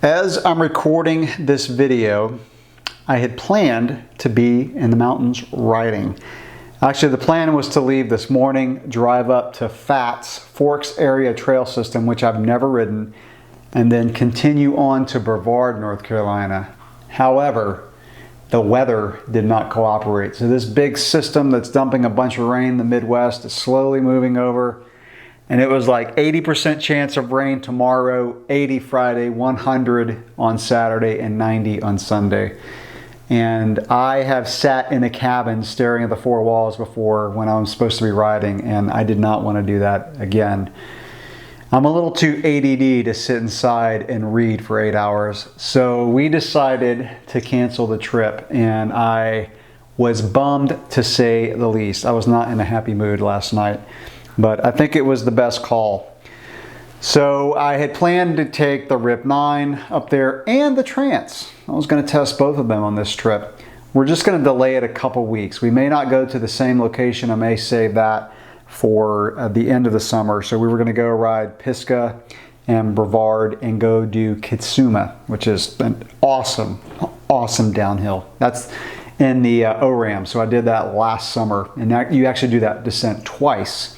As I'm recording this video, I had planned to be in the mountains riding. Actually, the plan was to leave this morning, drive up to FAT's Forks Area Trail System, which I've never ridden, and then continue on to Brevard, North Carolina. However, the weather did not cooperate. So this big system that's dumping a bunch of rain in the Midwest is slowly moving over. And it was like 80% chance of rain tomorrow, 80 Friday, 100 on Saturday, and 90 on Sunday. And I have sat in a cabin staring at the four walls before when I was supposed to be riding, and I did not want to do that again. I'm a little too ADD to sit inside and read for 8 hours. So we decided to cancel the trip, and I was bummed to say the least. I was not in a happy mood last night. But I think it was the best call. So I had planned to take the RIP 9 up there and the Trance. I was going to test both of them on this trip. We're just going to delay it a couple weeks. We may not go to the same location. I may save that for the end of the summer. So we were going to go ride Pisgah and Brevard and go do Kitsuma, which is an awesome downhill. That's in the ORAM. So I did that last summer, and you actually do that descent twice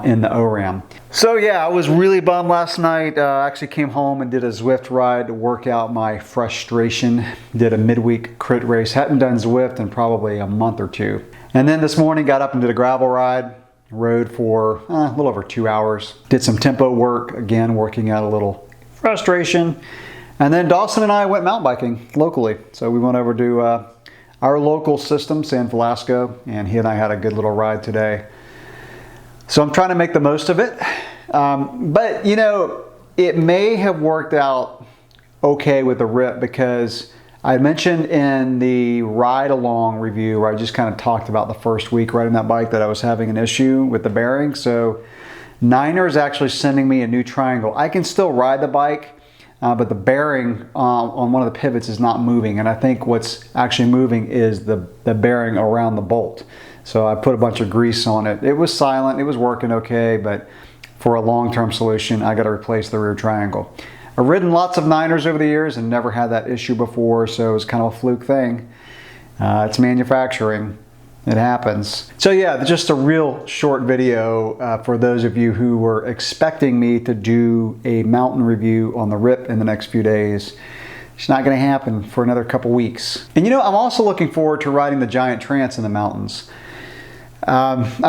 in the ORAM. So yeah, I was really bummed last night. I actually came home and did a Zwift ride to work out my frustration. Did a midweek crit race. Hadn't done Zwift in probably a month or two. And then this morning got up and did a gravel ride. Rode for a little over 2 hours. Did some tempo work, again working out a little frustration. And then Dawson and I went mountain biking locally. So we went over to our local system, San Velasco, and he and I had a good little ride today. So I'm trying to make the most of it. But you know, it may have worked out okay with the RIP, because I mentioned in the ride along review where I just kind of talked about the first week riding that bike that I was having an issue with the bearing. So Niner is actually sending me a new triangle. I can still ride the bike, but the bearing on one of the pivots is not moving. And I think what's actually moving is the bearing around the bolt. So I put a bunch of grease on it. It was silent, it was working okay, but for a long-term solution, I got to replace the rear triangle. I've ridden lots of Niners over the years and never had that issue before, so it was kind of a fluke thing. It's manufacturing. It happens. So yeah, just a real short video for those of you who were expecting me to do a mountain review on the RIP in the next few days. It's not going to happen for another couple weeks. And you know, I'm also looking forward to riding the Giant Trance in the mountains. I've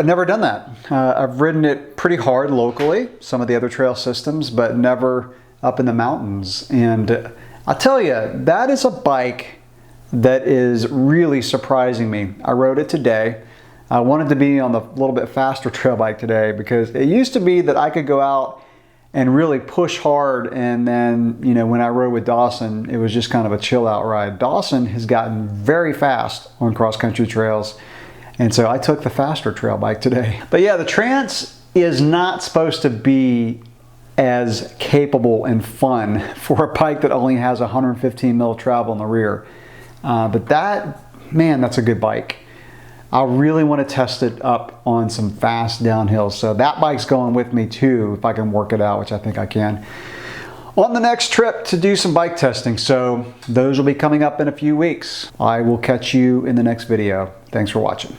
never done that. I've ridden it pretty hard locally, some of the other trail systems, but never up in the mountains. And I'll tell you, that is a bike that is really surprising me. I rode it today. I wanted to be on the little bit faster trail bike today, because it used to be that I could go out and really push hard, and then, you know, when I rode with Dawson, it was just kind of a chill out ride. Dawson has gotten very fast on cross-country trails, and so I took the faster trail bike today. But yeah, the Trance is not supposed to be as capable and fun for a bike that only has 115 mil travel in the rear. But that, man, that's a good bike. I really want to test it up on some fast downhills. So that bike's going with me too, if I can work it out, which I think I can, on the next trip to do some bike testing. So those will be coming up in a few weeks. I will catch you in the next video. Thanks for watching.